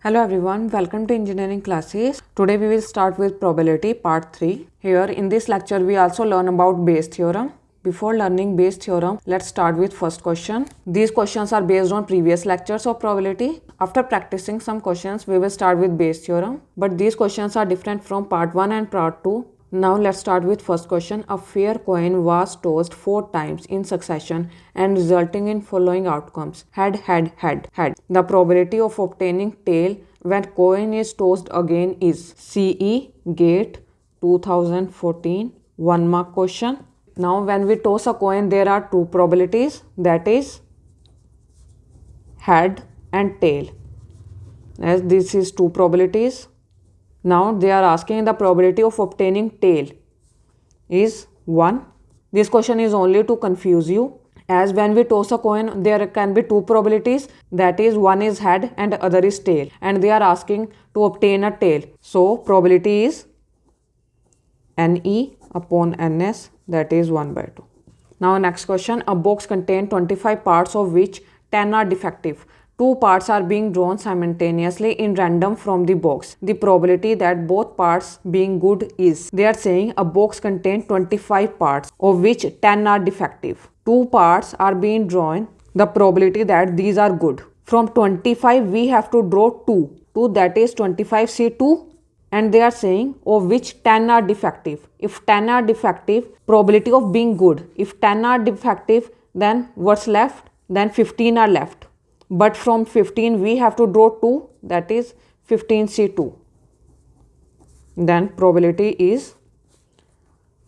Hello everyone, welcome to engineering classes. Today we will start with probability part 3. Here in this lecture we also learn about Bayes theorem. Before learning Bayes theorem, let's start with first question. These questions are based on previous lectures of probability. After practicing some questions, we will start with Bayes theorem. But these questions are different from part 1 and part 2. Now let's start with first question. A fair coin was tossed 4 times in succession and resulting in following outcomes. Head, head, head, head. The probability of obtaining tail when coin is tossed again is CE Gate 2014 1 mark question. Now when we toss a coin there are two probabilities, that is head and tail. As this is two probabilities. Now they are asking the probability of obtaining tail is 1. This question is only to confuse you, as when we toss a coin there can be two probabilities, that is one is head and other is tail, and they are asking to obtain a tail. So probability is NE upon NS, that is 1 by 2. Now next question. A box contains 25 parts of which 10 are defective. 2 parts are being drawn simultaneously in random from the box. The probability that both parts being good is, they are saying a box contains 25 parts of which 10 are defective. 2 parts are being drawn. The probability that these are good. From 25 we have to draw 2. 2, that is 25C2, and they are saying of which 10 are defective. If 10 are defective, probability of being good. If 10 are defective, then what's left? Then 15 are left. But from 15 we have to draw 2, that is 15C2. Then probability is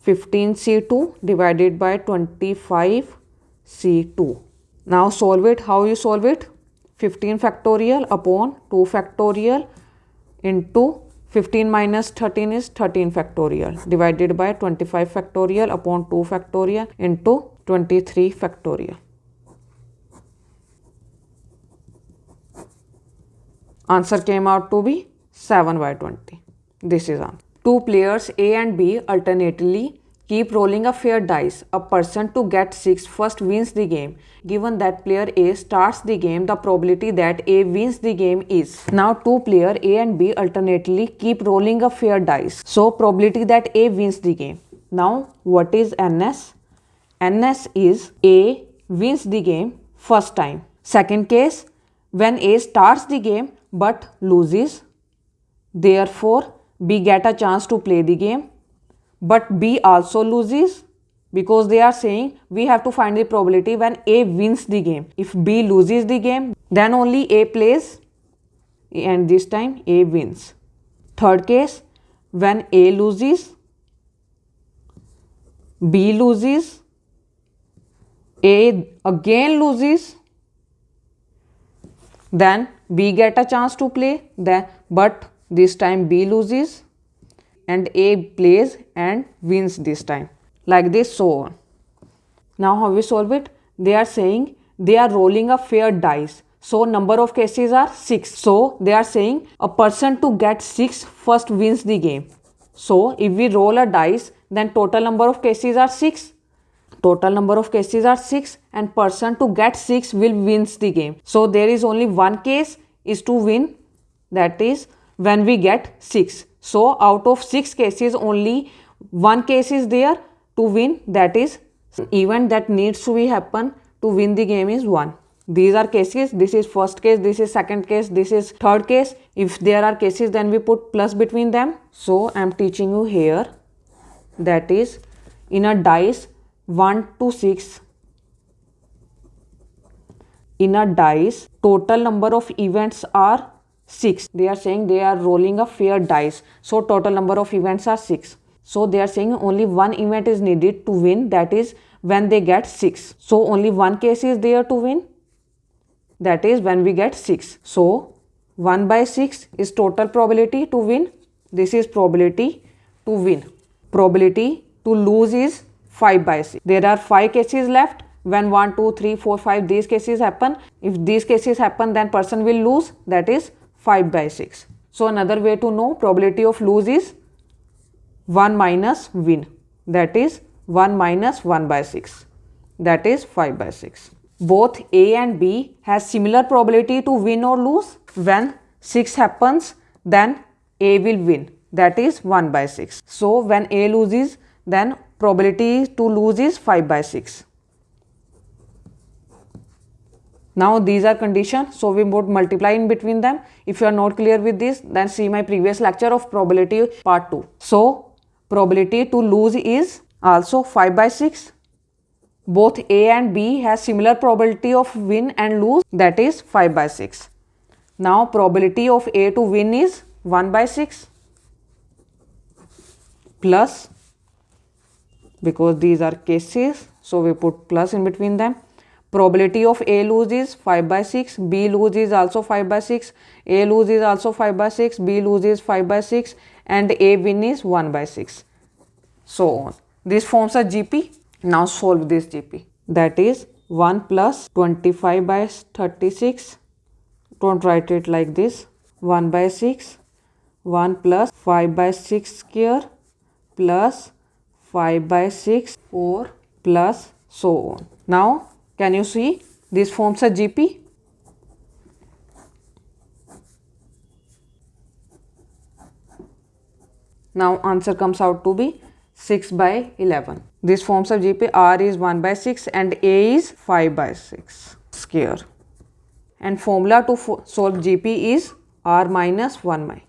15C2 divided by 25C2. Now solve it. How you solve it? 15 factorial upon 2 factorial into 15 minus 13 is 13 factorial divided by 25 factorial upon 2 factorial into 23 factorial. Answer came out to be 7 by 20. This is answer. Two players A and B alternately keep rolling a fair dice. A person to get 6 first wins the game. Given that player A starts the game, the probability that A wins the game is. Now two player A and B alternately keep rolling a fair dice. So probability that A wins the game. Now what is NS? NS is A wins the game first time. Second case, when A starts the game but loses, therefore B get a chance to play the game, but B also loses, because they are saying we have to find the probability when A wins the game. If B loses the game, then only A plays, and this time A wins. Third case, when A loses, B loses, A again loses, then B get a chance to play, but this time B loses and A plays and wins this time. Like this, so on. Now how we solve it? They are saying they are rolling a fair dice. So number of cases are 6. So they are saying a person to get 6 first wins the game. So if we roll a dice, then total number of cases are 6. Total number of cases are 6 and person to get 6 will wins the game. So there is only one case is to win, that is when we get 6. So out of 6 cases only one case is there to win, that is event that needs to be happen to win the game is 1. These are cases. This is first case, this is second case, this is third case. If there are cases then we put plus between them. So I am teaching you here, that is in a dice 1 to 6, in a dice total number of events are 6. They are saying they are rolling a fair dice, so total number of events are 6. So they are saying only one event is needed to win, that is when they get 6. So only one case is there to win, that is when we get 6. So 1 by 6 is total probability to win. This is probability to win. Probability to lose is 5 by 6. There are 5 cases left. When 1, 2, 3, 4, 5 these cases happen, if these cases happen then person will lose, that is 5 by 6. So another way to know probability of lose is 1 minus win, that is 1 minus 1 by 6, that is 5 by 6. Both A and B has similar probability to win or lose when 6 happens, then A will win, that is 1 by 6. So when A loses, then probability to lose is 5 by 6. Now these are conditions, so we would multiply in between them. If you are not clear with this, then see my previous lecture of probability part 2. So probability to lose is also 5 by 6. Both A and B has similar probability of win and lose, that is 5 by 6. Now probability of A to win is 1 by 6 plus, because these are cases, so we put plus in between them. Probability of A lose is 5 by 6, B lose is also 5 by 6, A lose is also 5 by 6, B lose is 5 by 6, and A win is 1 by 6. So on. This forms a GP. Now solve this GP. That is 1 plus 25 by 36. Don't write it like this. 1 by 6. 1 plus 5 by 6 square plus 5 by 6, 4 plus so on. Now can you see this forms a GP? Now answer comes out to be 6 by 11. This forms a GP. R is 1 by 6 and A is 5 by 6 square. And formula to solve GP is R minus 1 by.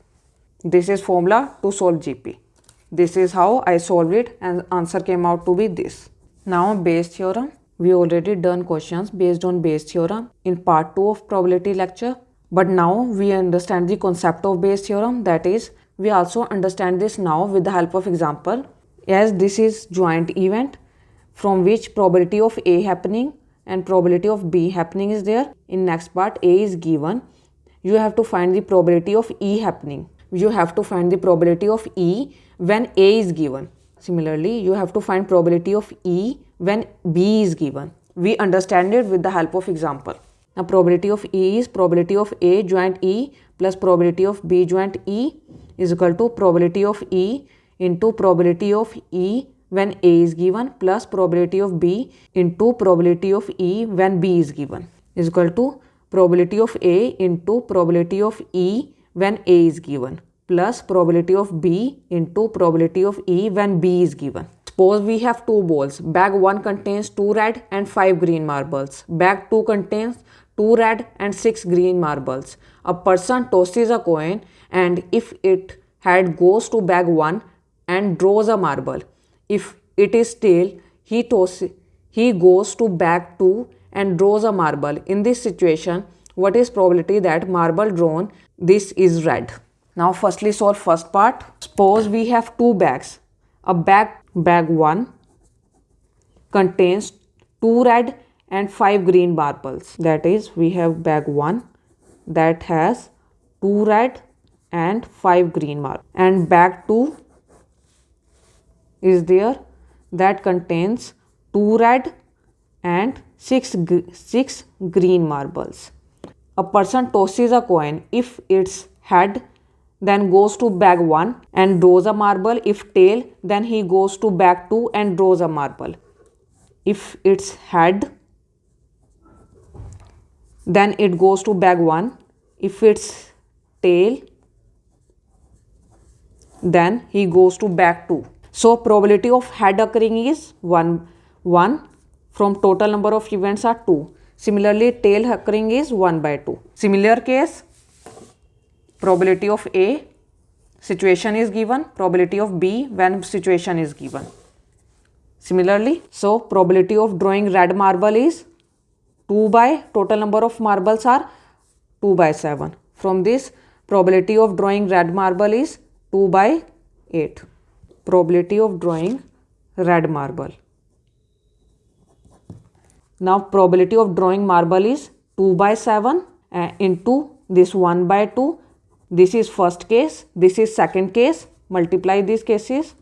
This is formula to solve GP. This is how I solved it and answer came out to be this. Now Bayes theorem. We already done questions based on Bayes theorem in part 2 of probability lecture. But now we understand the concept of Bayes theorem, that is we also understand this now with the help of example, as this is joint event from which probability of A happening and probability of B happening is there. In next part A is given, you have to find the probability of E happening. You have to find the probability of E when A is given. Similarly, you have to find probability of E when B is given. We understand it with the help of example. Now probability of E is probability of A joint E plus probability of B joint E is equal to probability of E into probability of E when A is given plus probability of B into probability of E when B is given is equal to probability of A into probability of E when A is given plus probability of B into probability of E when B is given. Suppose we have two balls. Bag 1 contains 2 red and 5 green marbles. Bag 2 contains 2 red and 6 green marbles. A person tosses a coin and if it head goes to bag 1 and draws a marble. If it is tail, he goes to bag 2 and draws a marble. In this situation, what is probability that marble drawn this is red? Now firstly solve first part. Suppose we have two bags. A bag 1 contains 2 red and 5 green marbles. That is, we have bag 1 that has 2 red and 5 green marbles, and bag 2 is there that contains 2 red and 6 green marbles. A person tosses a coin. If its head, then goes to bag 1 and draws a marble. If tail, then he goes to bag 2 and draws a marble. If it's head, then it goes to bag 1. If it's tail, then he goes to bag 2. So probability of head occurring is 1 from total number of events are 2. Similarly, tail occurring is 1 by 2. Similar case, probability of A situation is given, probability of B when situation is given. Similarly, so probability of drawing red marble is 2 by total number of marbles are 2 by 7. From this, probability of drawing red marble is 2 by 8. Probability of drawing red marble. Now probability of drawing marble is 2 by 7 into this 1 by 2. This is first case, this is second case. Multiply these cases.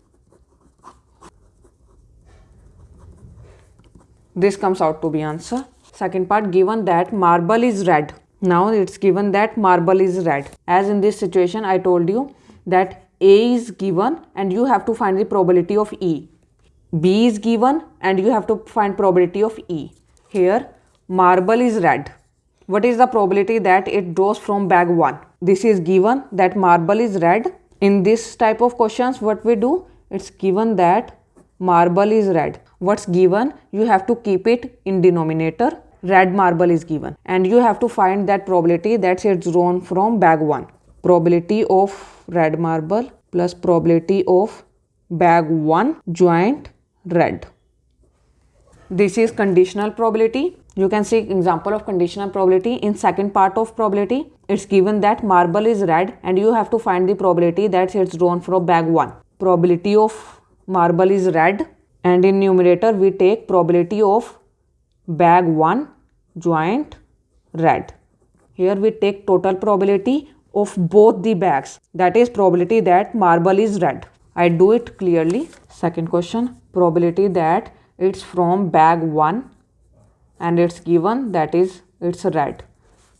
This comes out to be answer. Second part, given that marble is red. Now it's given that marble is red. As in this situation, I told you that A is given and you have to find the probability of E. B is given and you have to find probability of E. Here marble is red. What is the probability that it draws from bag 1? This is given that marble is red. In this type of questions, what we do? It's given that marble is red. What's given? You have to keep it in denominator. Red marble is given. And you have to find that probability that it's drawn from bag 1. Probability of red marble plus probability of bag 1 joint red. This is conditional probability. You can see example of conditional probability in second part of probability. It's given that marble is red and you have to find the probability that it's drawn from bag 1. Probability of marble is red, and in numerator we take probability of bag 1 joint red. Here we take total probability of both the bags, that is probability that marble is red. I do it clearly. Second question, probability that it's from bag 1 and it's given that is it's red,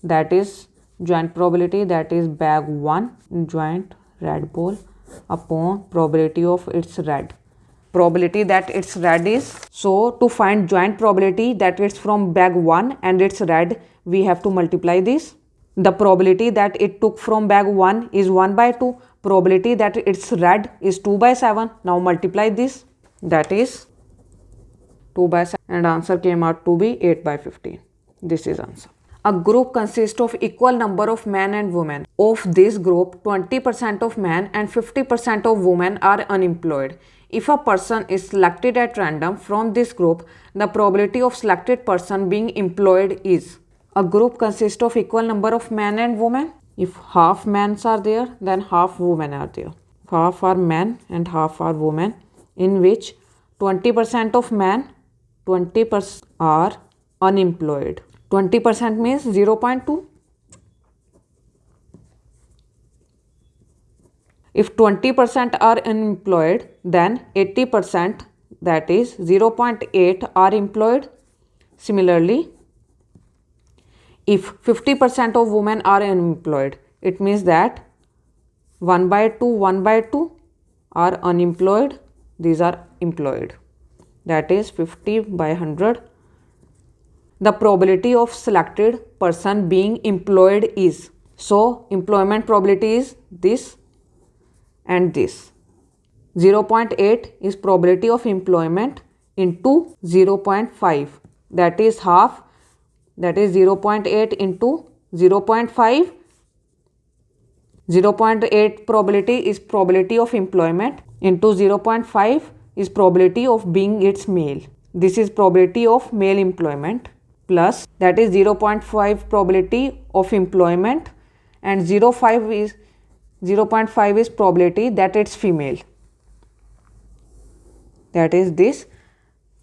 that is joint probability, that is bag 1 joint red ball upon probability of its red. Probability that it's red is, so to find joint probability that it's from bag 1 and it's red, we have to multiply this. The probability that it took from bag 1 is 1 by 2. Probability that it's red is 2 by 7. Now multiply this, that is 2 by 7, and answer came out to be 8 by 15. This is answer. A group consists of equal number of men and women. Of this group, 20% of men and 50% of women are unemployed. If a person is selected at random from this group, the probability of selected person being employed is. A group consists of equal number of men and women. If half men are there, then half women are there. Half are men and half are women, in which 20% of men, 20% are unemployed. 20% means 0.2. If 20% are unemployed, then 80%, that is 0.8, are employed. Similarly, if 50% of women are unemployed, it means that 1 by 2 are unemployed, these are employed, that is 50 by 100. The probability of selected person being employed is, so employment probability is this and this. 0.8 is probability of employment into 0.5, that is half, that is 0.8 into 0.5. 0.8 probability is probability of employment into 0.5 is probability of being its male. This is probability of male employment plus, that is 0.5 probability of employment, and 0.5 is probability that it's female, that is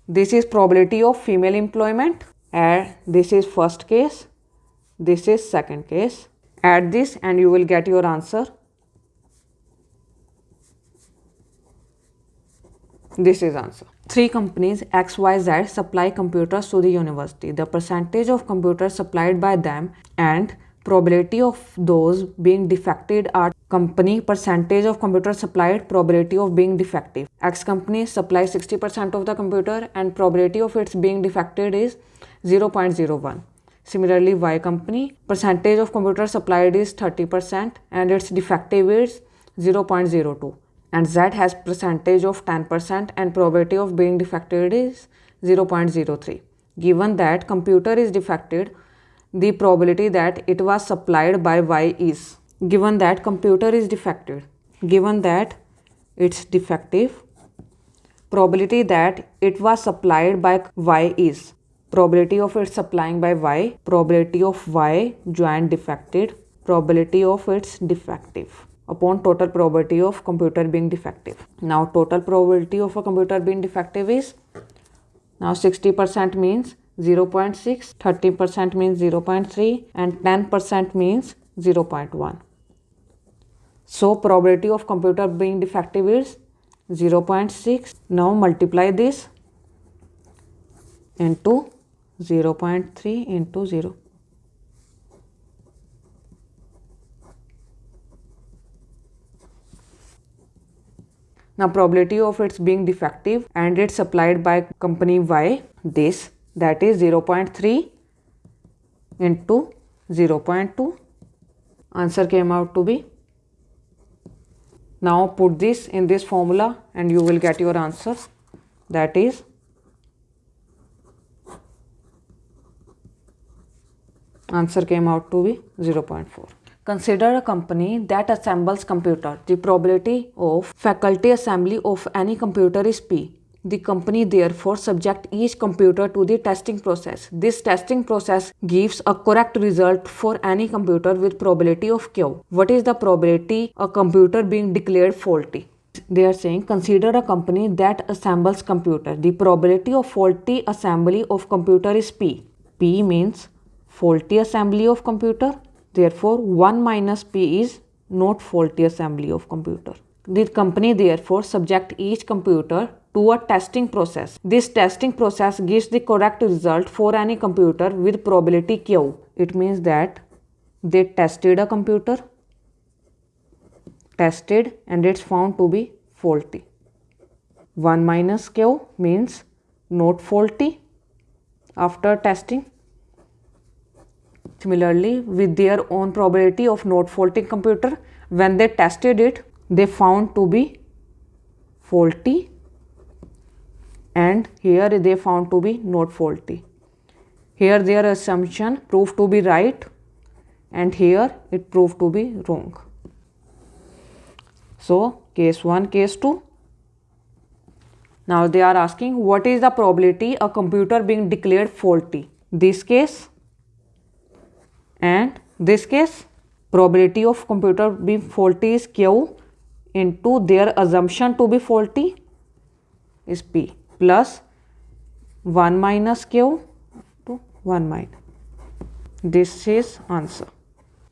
this is probability of female employment, and this is first case, this is second case. Add this and you will get your answer. This is answer. 3 companies XYZ supply computers to the university. The percentage of computers supplied by them and probability of those being defective are company, percentage of computers supplied, probability of being defective. X company supplies 60% of the computer and probability of its being defective is 0.01. Similarly, Y company, percentage of computers supplied is 30% and its defective is 0.02. And Z has percentage of 10% and probability of being defective is 0.03. Given that computer is defective, the probability that it was supplied by Y is. Given that computer is defective, given that it's defective, probability that it was supplied by Y is. Probability of its supplying by Y, probability of Y joint defective, probability of its defective upon total probability of computer being defective. Now total probability of a computer being defective is, now 60% means 0.6, 30% means 0.3 and 10% means 0.1. So probability of computer being defective is 0.6. Now multiply this into 0.3 into 0. Now probability of its being defective and it's supplied by company Y, this, that is 0.3 into 0.2. Answer came out to be. Now put this in this formula and you will get your answer. That is answer came out to be 0.4. Consider a company that assembles computer. The probability of faculty assembly of any computer is P. The company therefore subject each computer to the testing process. This testing process gives a correct result for any computer with probability of Q. What is the probability of a computer being declared faulty? They are saying consider a company that assembles computer. The probability of faulty assembly of computer is P. P means faulty assembly of computer. Therefore, 1 minus P is not faulty assembly of computer. The company therefore subject each computer to a testing process. This testing process gives the correct result for any computer with probability Q. It means that they tested a computer, and it's found to be faulty. 1 minus Q means not faulty after testing. Similarly, with their own probability of not faulty computer, when they tested it, they found to be faulty, and here they found to be not faulty. Here their assumption proved to be right, and here it proved to be wrong. So, case 1, case 2. Now they are asking what is the probability a computer being declared faulty? This case and this case. Probability of computer being faulty is Q into their assumption to be faulty is P plus 1 minus Q to 1 minus. This is answer.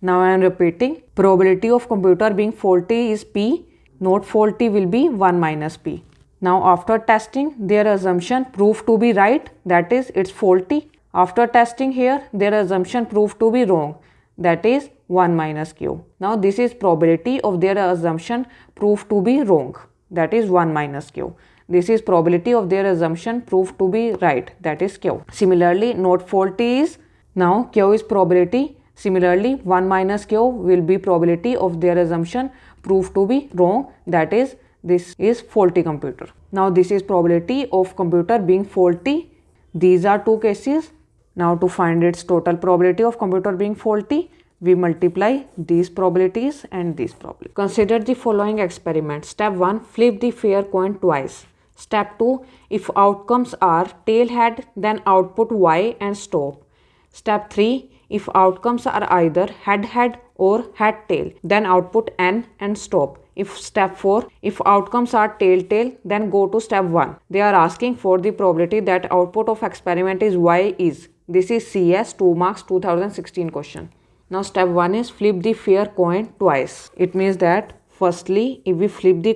Now I am repeating, probability of computer being faulty is P, not faulty will be 1 minus P. Now after testing, their assumption proved to be right, that is it's faulty. After testing here, their assumption proved to be wrong, that is 1 minus Q. Now this is probability of their assumption proved to be wrong, that is 1 minus Q. This is probability of their assumption proved to be right, that is Q. Similarly, not faulty is, now Q is probability. Similarly, 1 minus Q will be probability of their assumption proved to be wrong, that is this is faulty computer. Now this is probability of computer being faulty. These are two cases. Now to find its total probability of computer being faulty, we multiply these probabilities and these probabilities. Consider the following experiment. Step 1, flip the fair coin twice. Step 2, if outcomes are tail head, then output Y and stop. Step 3, if outcomes are either head head or head tail, then output N and stop. If step 4, if outcomes are tail tail, then go to step 1. They are asking for the probability that output of experiment is Y is. This is CS 2 marks 2016 question. Now step 1 is flip the fair coin twice. It means that firstly if we flip the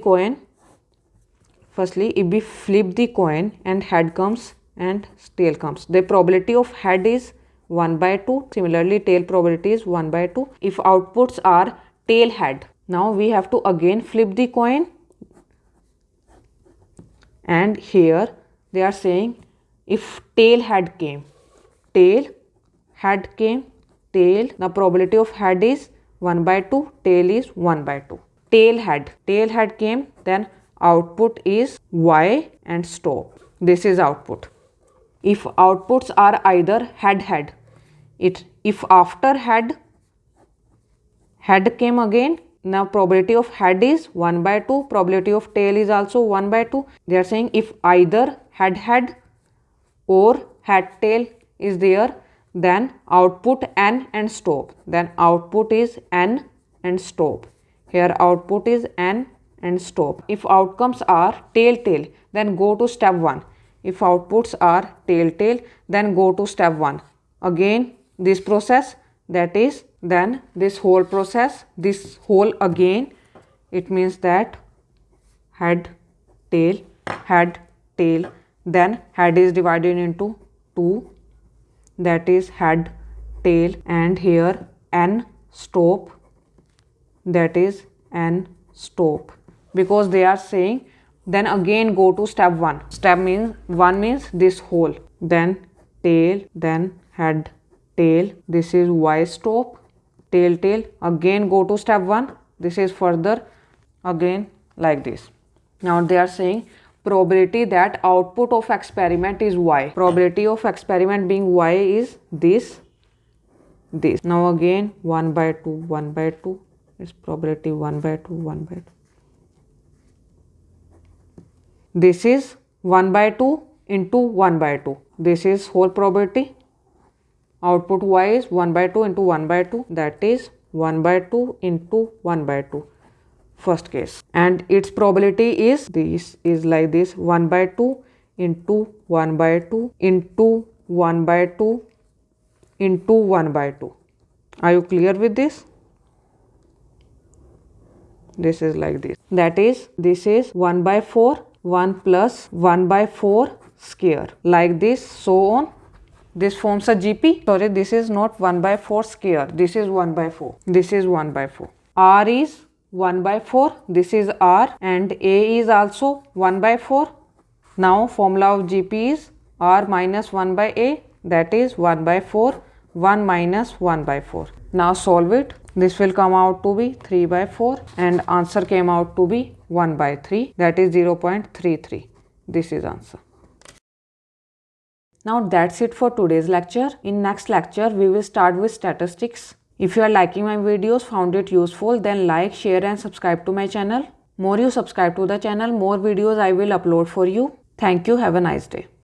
coin and head comes and tail comes, the probability of head is 1 by 2. Similarly, tail probability is 1 by 2. If outputs are tail head, now we have to again flip the coin, and here they are saying if tail head came, the probability of head is 1 by 2, tail is 1 by 2. Tail head came, then output is Y and stop. This is output. If outputs are either head, if after head came again, now probability of head is 1 by 2, probability of tail is also 1 by 2. They are saying if either head or head tail is there, then output N and stop. Then output is N and stop. Here output is N and stop. If outcomes are tail, then go to step 1. If outputs are tail, then go to step 1. Again this process, that is then this whole process, this whole again, it means that head tail, then head is divided into 2, that is head tail, and here N stop, that is N stop, because they are saying then again go to step 1. Step 1 means this whole, then tail, then head tail, this is y stop, tail, tail, again go to step 1, this is further, again like this. Now they are saying probability that output of experiment is y. Probability of experiment being y is this. Now again 1 by 2, 1 by 2, it's probability 1 by 2, 1 by 2. This is 1 by 2 into 1 by 2. This is whole probability. Output y is 1 by 2 into 1 by 2, that is 1 by 2 into 1 by 2. First case, and its probability is, this is like this, 1 by 2 into 1 by 2 into 1 by 2 into 1 by 2. Are you clear with this? This is like this, that is, this is 1 by 4, 1 plus 1 by 4 square, like this, so on. This forms a GP. Sorry, this is not 1 by 4 square, this is 1 by 4, this is 1 by 4. R is 1 by 4, this is R, and A is also 1 by 4. Now formula of GP is R minus 1 by A, that is 1 by 4, 1 minus 1 by 4. Now solve it. This will come out to be 3 by 4 and answer came out to be 1 by 3, that is 0.33. This is answer. Now that's it for today's lecture. In next lecture, we will start with statistics. If you are liking my videos, found it useful, then like, share and subscribe to my channel. More you subscribe to the channel, more videos I will upload for you. Thank you. Have a nice day.